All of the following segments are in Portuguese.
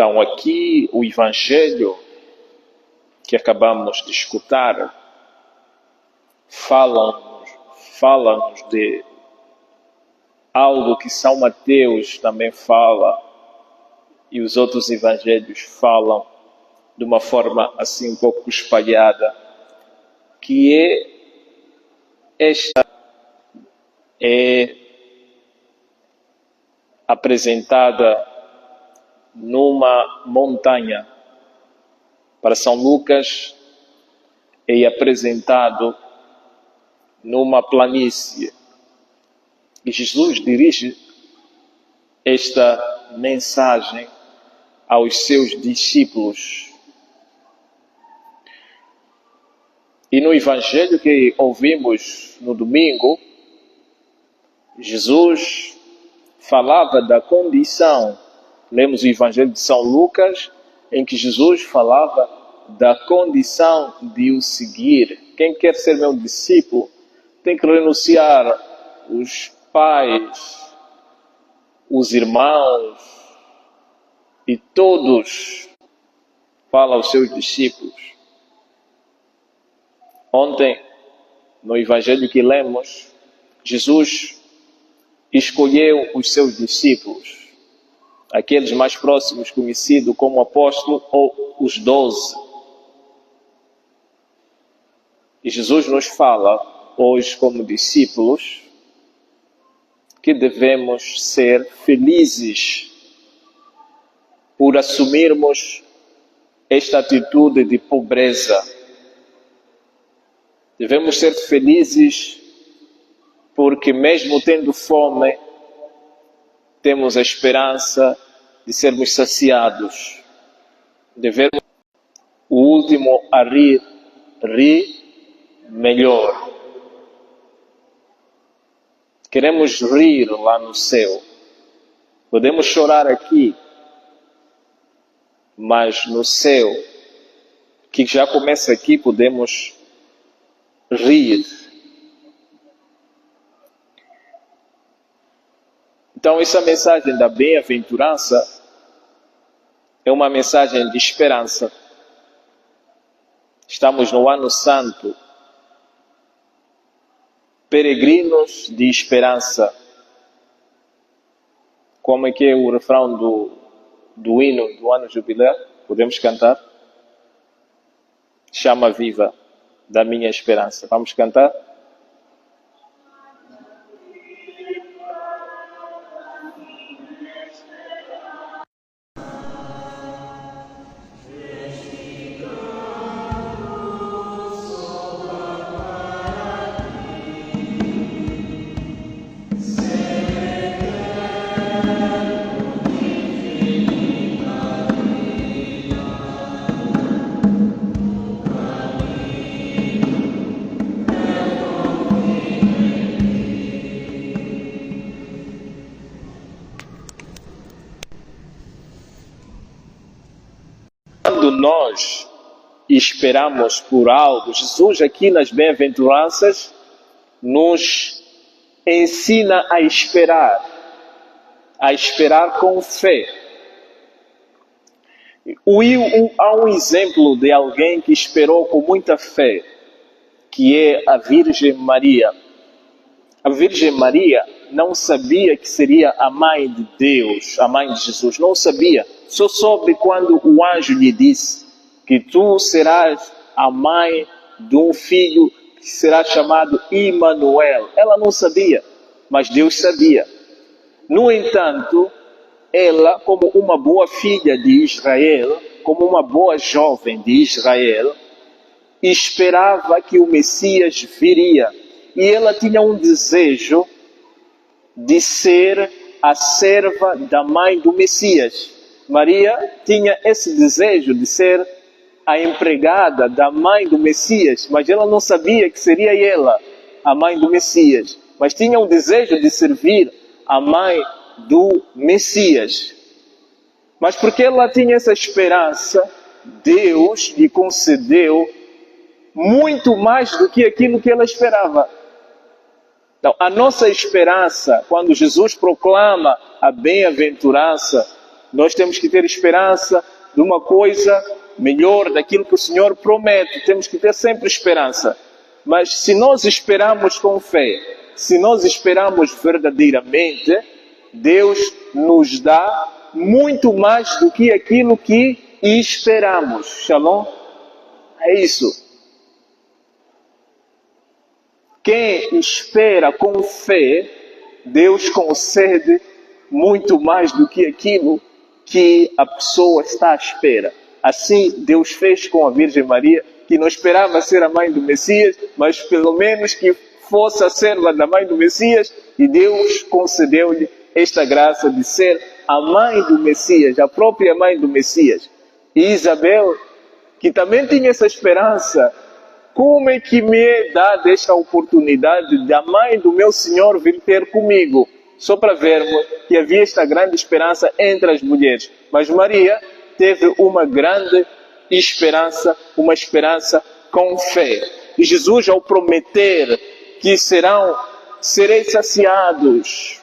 Então, aqui o Evangelho que acabamos de escutar fala-nos de algo que São Mateus também fala e os outros evangelhos falam de uma forma assim um pouco espalhada, que esta é apresentada numa montanha. Para São Lucas é apresentado numa planície. E Jesus dirige esta mensagem aos seus discípulos. E no Evangelho que ouvimos no domingo, Jesus falava da condição. Lemos o Evangelho de São Lucas, em que Jesus falava da condição de o seguir. Quem quer ser meu discípulo tem que renunciar os pais, os irmãos e todos. Fala aos seus discípulos. Ontem, no Evangelho que lemos, Jesus escolheu os seus discípulos, aqueles mais próximos, conhecidos como apóstolos ou os 12. E Jesus nos fala hoje como discípulos que devemos ser felizes por assumirmos esta atitude de pobreza. Devemos ser felizes porque mesmo tendo fome, temos a esperança de sermos saciados. Devemos, o último a rir melhor. Queremos rir lá no céu. Podemos chorar aqui, mas no céu, que já começa aqui, podemos rir. Então, essa mensagem da bem-aventurança é uma mensagem de esperança. Estamos no Ano Santo, peregrinos de esperança. Como é que é o refrão do hino do Ano Jubilar? Podemos cantar? Chama viva da minha esperança. Vamos cantar? Quando nós esperamos por algo, Jesus aqui nas bem-aventuranças nos ensina a esperar com fé. Há um exemplo de alguém que esperou com muita fé, que é a Virgem Maria. A Virgem Maria não sabia que seria a mãe de Deus, a mãe de Jesus, não sabia. Só soube quando o anjo lhe disse que tu serás a mãe de um filho que será chamado Immanuel. Ela não sabia, mas Deus sabia. No entanto, ela, como uma boa filha de Israel, como uma boa jovem de Israel, esperava que o Messias viria. E ela tinha um desejo de ser a serva da mãe do Messias. Maria tinha esse desejo de ser a empregada da mãe do Messias, mas ela não sabia que seria ela a mãe do Messias, mas tinha um desejo de servir a mãe do Messias. Mas porque ela tinha essa esperança, Deus lhe concedeu muito mais do que aquilo que ela esperava. Então, a nossa esperança, quando Jesus proclama a bem-aventurança, Nós temos que ter esperança de uma coisa melhor, daquilo que o Senhor promete. Temos que ter sempre esperança. Mas se nós esperamos com fé, se nós esperamos verdadeiramente, Deus nos dá muito mais do que aquilo que esperamos. Shalom? É isso. Quem espera com fé, Deus concede muito mais do que aquilo que a pessoa está à espera. Assim Deus fez com a Virgem Maria, que não esperava ser a mãe do Messias, mas pelo menos que fosse a serva da mãe do Messias, e Deus concedeu-lhe esta graça de ser a mãe do Messias, a própria mãe do Messias. E Isabel, que também tinha essa esperança, como é que me é dada esta oportunidade da mãe do meu Senhor vir ter comigo? Só para vermos que havia esta grande esperança entre as mulheres. Mas Maria teve uma grande esperança, uma esperança com fé. E Jesus, ao prometer que sereis saciados,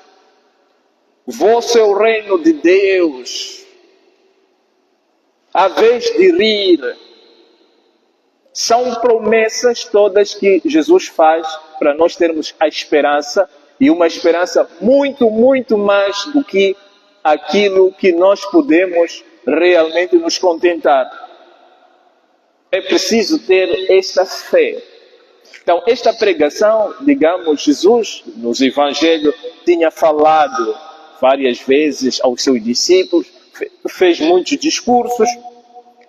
vosso é o reino de Deus, a vez de rir, são promessas todas que Jesus faz para nós termos a esperança, e uma esperança muito, muito mais do que aquilo que nós podemos realmente nos contentar. É preciso ter esta fé. Então, esta pregação, digamos, Jesus, nos Evangelhos, tinha falado várias vezes aos seus discípulos, fez muitos discursos,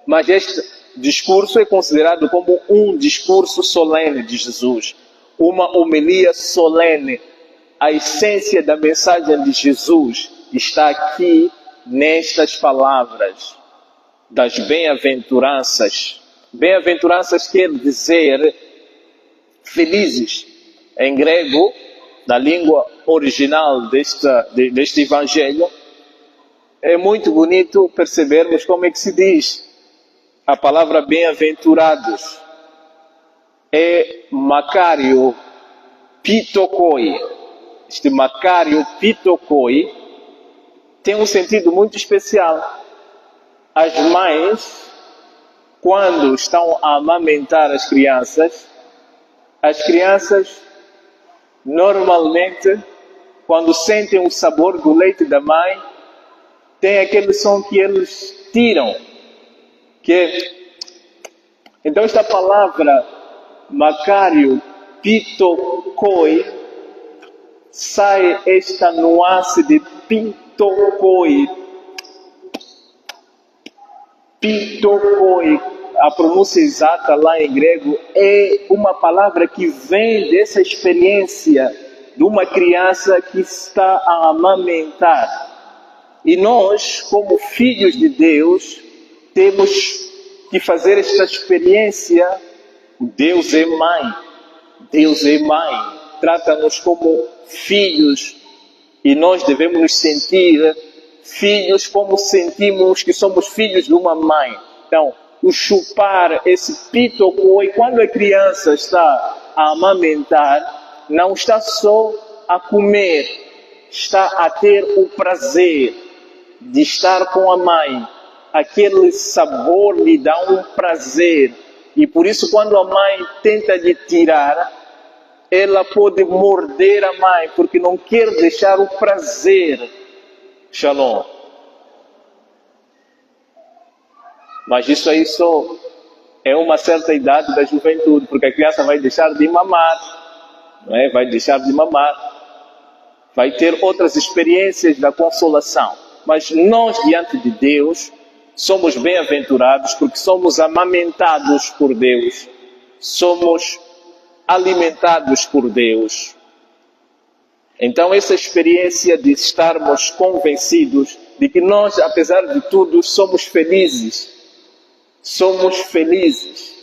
mas este discurso é considerado como um discurso solene de Jesus, uma homilia solene. A essência da mensagem de Jesus está aqui nestas palavras das bem-aventuranças. Bem-aventuranças quer dizer felizes. Em grego, na língua original deste Evangelho, é muito bonito percebermos como é que se diz. A palavra bem-aventurados é Macário Pitokoi. Este Macário Pitokoi tem um sentido muito especial. As mães, quando estão a amamentar as crianças normalmente, quando sentem o sabor do leite da mãe, tem aquele som que eles tiram. Então esta palavra Macário Pitokoi, sai esta nuance de Pitokoi. Pitokoi, a pronúncia exata lá em grego, é uma palavra que vem dessa experiência de uma criança que está a amamentar. E nós, como filhos de Deus, temos que fazer esta experiência. Deus é mãe. Deus é mãe. Trata-nos como filhos, e nós devemos nos sentir filhos como sentimos que somos filhos de uma mãe. Então, o chupar esse pitokoi, quando a criança está a amamentar, não está só a comer, está a ter o prazer de estar com a mãe. Aquele sabor lhe dá um prazer, e por isso quando a mãe tenta lhe tirar, ela pode morder a mãe, porque não quer deixar o prazer. Shalom. Mas isso aí só é uma certa idade da juventude, porque a criança vai deixar de mamar, não é? Vai deixar de mamar, vai ter outras experiências da consolação. Mas nós, diante de Deus, somos bem-aventurados porque somos amamentados por Deus, somos alimentados por Deus. Então essa experiência de estarmos convencidos de que nós, apesar de tudo, somos felizes. Somos felizes.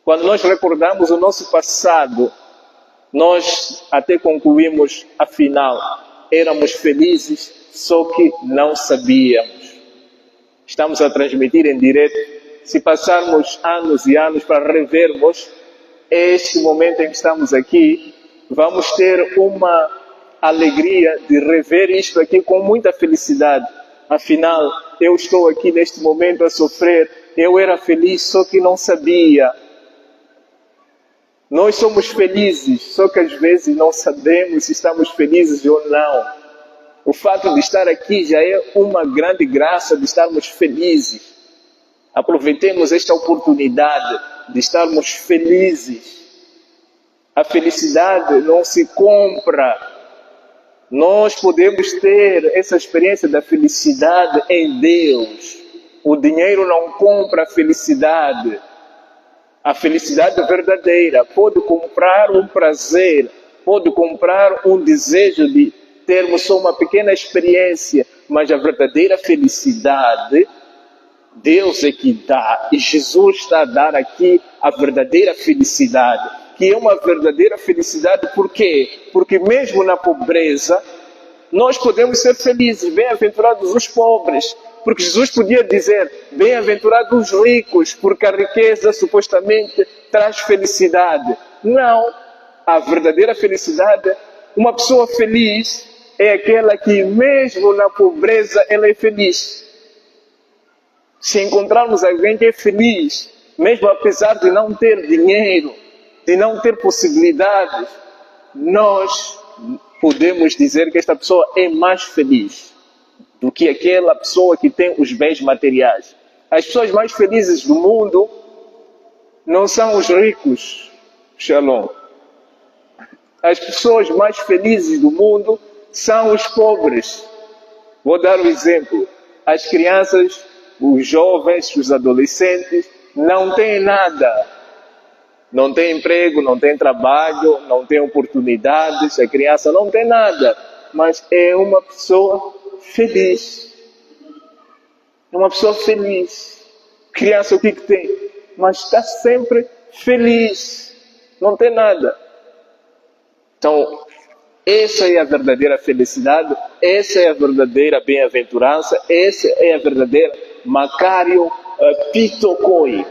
Quando nós recordamos o nosso passado, nós até concluímos, afinal, éramos felizes, só que não sabíamos. Estamos a transmitir em direto. Se passarmos anos e anos para revermos este momento em que estamos aqui, vamos ter uma alegria de rever isto aqui com muita felicidade. Afinal, eu estou aqui neste momento a sofrer. Eu era feliz, só que não sabia. Nós somos felizes, só que às vezes não sabemos se estamos felizes ou não. O fato de estar aqui já é uma grande graça de estarmos felizes. Aproveitemos esta oportunidade de estarmos felizes. A felicidade não se compra. Nós podemos ter essa experiência da felicidade em Deus. O dinheiro não compra a felicidade. A felicidade verdadeira pode comprar um prazer, pode comprar um desejo de termos só uma pequena experiência, mas a verdadeira felicidade, Deus é que dá, e Jesus está a dar aqui a verdadeira felicidade, que é uma verdadeira felicidade. Por quê? Porque mesmo na pobreza, nós podemos ser felizes. Bem-aventurados os pobres, porque Jesus podia dizer, bem-aventurados os ricos, porque a riqueza supostamente traz felicidade. Não, a verdadeira felicidade, uma pessoa feliz é aquela que mesmo na pobreza ela é feliz. Se encontrarmos alguém que é feliz, mesmo apesar de não ter dinheiro, de não ter possibilidades, nós podemos dizer que esta pessoa é mais feliz do que aquela pessoa que tem os bens materiais. As pessoas mais felizes do mundo não são os ricos, Shalom. As pessoas mais felizes do mundo são os pobres. Vou dar um exemplo. As crianças, os jovens, os adolescentes não têm nada. Não tem emprego, não tem trabalho, não tem oportunidades. A criança não tem nada, mas é uma pessoa feliz. É uma pessoa feliz. Criança, o que tem? Mas está sempre feliz. Não tem nada. Então, essa é a verdadeira felicidade, essa é a verdadeira bem-aventurança, essa é a verdadeira Macário Pitokoi.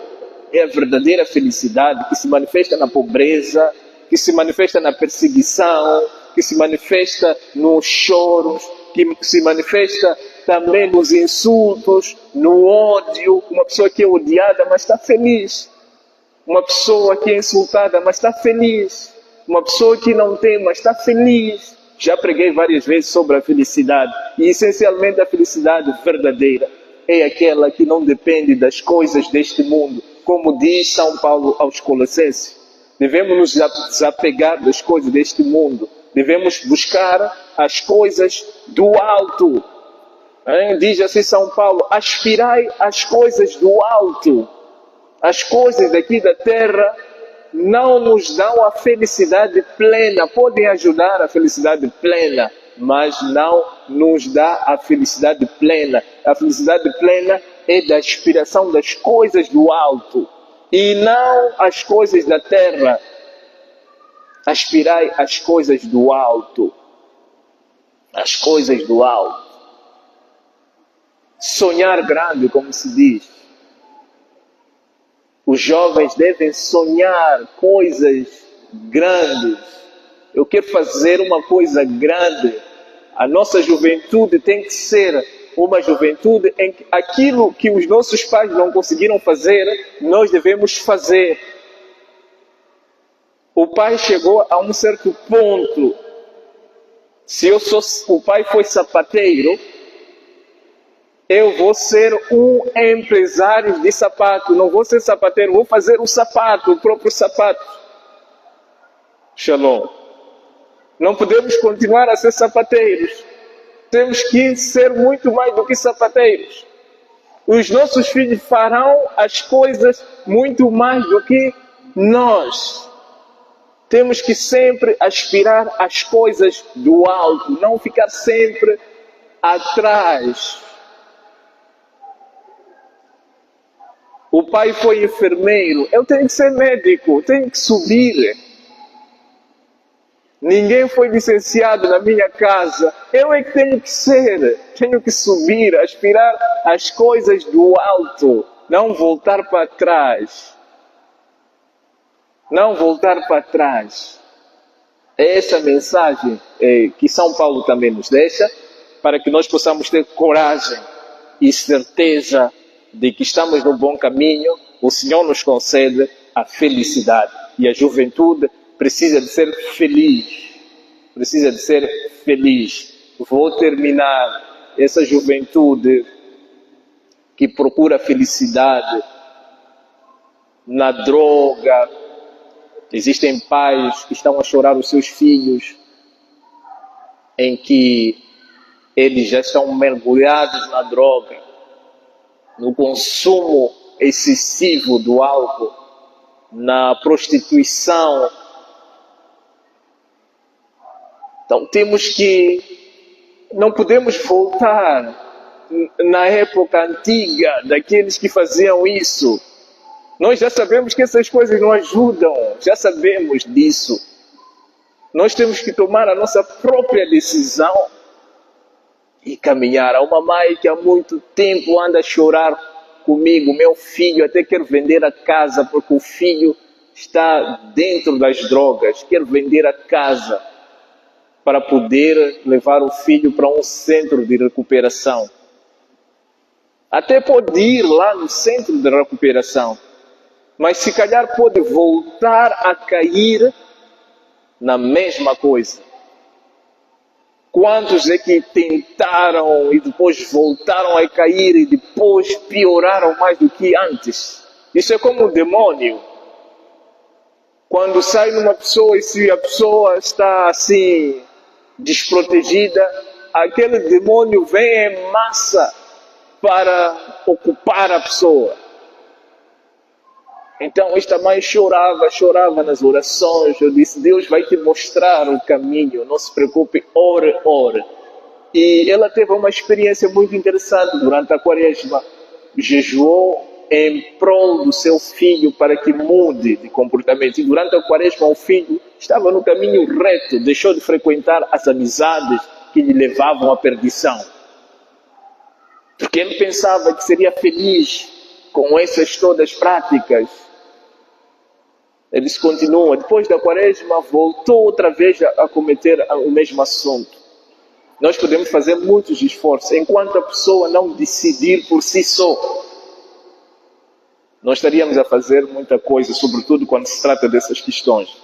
É a verdadeira felicidade que se manifesta na pobreza, que se manifesta na perseguição, que se manifesta nos choros, que se manifesta também nos insultos, no ódio. Uma pessoa que é odiada, mas está feliz. Uma pessoa que é insultada, mas está feliz. Uma pessoa que não tem, mas está feliz. Já preguei várias vezes sobre a felicidade. E essencialmente a felicidade verdadeira é aquela que não depende das coisas deste mundo. Como diz São Paulo aos Colossenses, devemos nos desapegar das coisas deste mundo. Devemos buscar as coisas do alto. Diz assim São Paulo, aspirai às coisas do alto. As coisas daqui da terra não nos dão a felicidade plena. Podem ajudar a felicidade plena, mas não nos dá a felicidade plena. A felicidade plena é da aspiração das coisas do alto e não as coisas da terra. Aspirai às coisas do alto. As coisas do alto. Sonhar grande, como se diz. Os jovens devem sonhar coisas grandes. Eu quero fazer uma coisa grande. A nossa juventude tem que ser uma juventude em que aquilo que os nossos pais não conseguiram fazer, nós devemos fazer. O pai chegou a um certo ponto. Se o pai foi sapateiro, eu vou ser um empresário de sapato. Não vou ser sapateiro, vou fazer o sapato, o próprio sapato. Shalom. Não podemos continuar a ser sapateiros. Temos que ser muito mais do que sapateiros. Os nossos filhos farão as coisas muito mais do que nós. Temos que sempre aspirar às coisas do alto, não ficar sempre atrás. O pai foi enfermeiro, eu tenho que ser médico, tenho que subir. Ninguém foi licenciado na minha casa, eu é que tenho que ser, tenho que subir, aspirar às coisas do alto, não voltar para trás. Não voltar para trás. É essa mensagem que São Paulo também nos deixa. para que nós possamos ter coragem e certeza de que estamos no bom caminho, o Senhor nos concede a felicidade. E a juventude precisa de ser feliz. Precisa de ser feliz. Vou terminar essa juventude que procura felicidade na droga. Existem pais que estão a chorar os seus filhos, em que eles já estão mergulhados na droga, no consumo excessivo do álcool, na prostituição. Então não podemos voltar na época antiga daqueles que faziam isso. Nós já sabemos que essas coisas não ajudam, já sabemos disso. Nós temos que tomar a nossa própria decisão e caminhar. Há uma mãe que há muito tempo anda a chorar comigo, meu filho até quer vender a casa porque o filho está dentro das drogas, quer vender a casa para poder levar o filho para um centro de recuperação. Até pode ir lá no centro de recuperação, mas se calhar pode voltar a cair na mesma coisa. Quantos é que tentaram e depois voltaram a cair e depois pioraram mais do que antes? Isso é como um demônio. Quando sai numa pessoa e se a pessoa está assim desprotegida, aquele demônio vem em massa para ocupar a pessoa. Então esta mãe chorava nas orações. Eu disse, Deus vai te mostrar o caminho, não se preocupe, ore. E ela teve uma experiência muito interessante durante a quaresma. Jejuou em prol do seu filho para que mude de comportamento. E durante a quaresma o filho estava no caminho reto, deixou de frequentar as amizades que lhe levavam à perdição. Porque ele pensava que seria feliz com essas todas práticas. Eles continuam. Depois da quaresma, voltou outra vez a cometer o mesmo assunto. Nós podemos fazer muitos esforços. Enquanto a pessoa não decidir por si só, nós estaríamos a fazer muita coisa, sobretudo quando se trata dessas questões.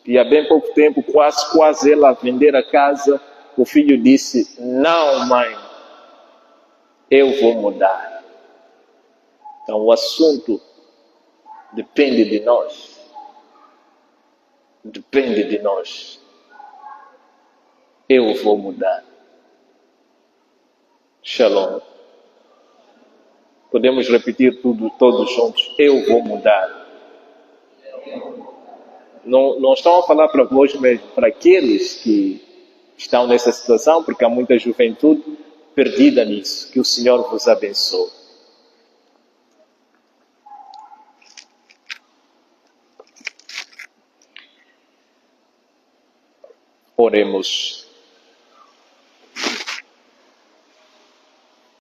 E há bem pouco tempo, quase ela a vender a casa, o filho disse, não mãe, eu vou mudar. Então o assunto depende de nós. Depende de nós. Eu vou mudar. Shalom. Podemos repetir tudo todos juntos. Eu vou mudar. Não estão a falar para vós mesmo, para aqueles que estão nessa situação, porque há muita juventude perdida nisso. Que o Senhor vos abençoe. Oremos.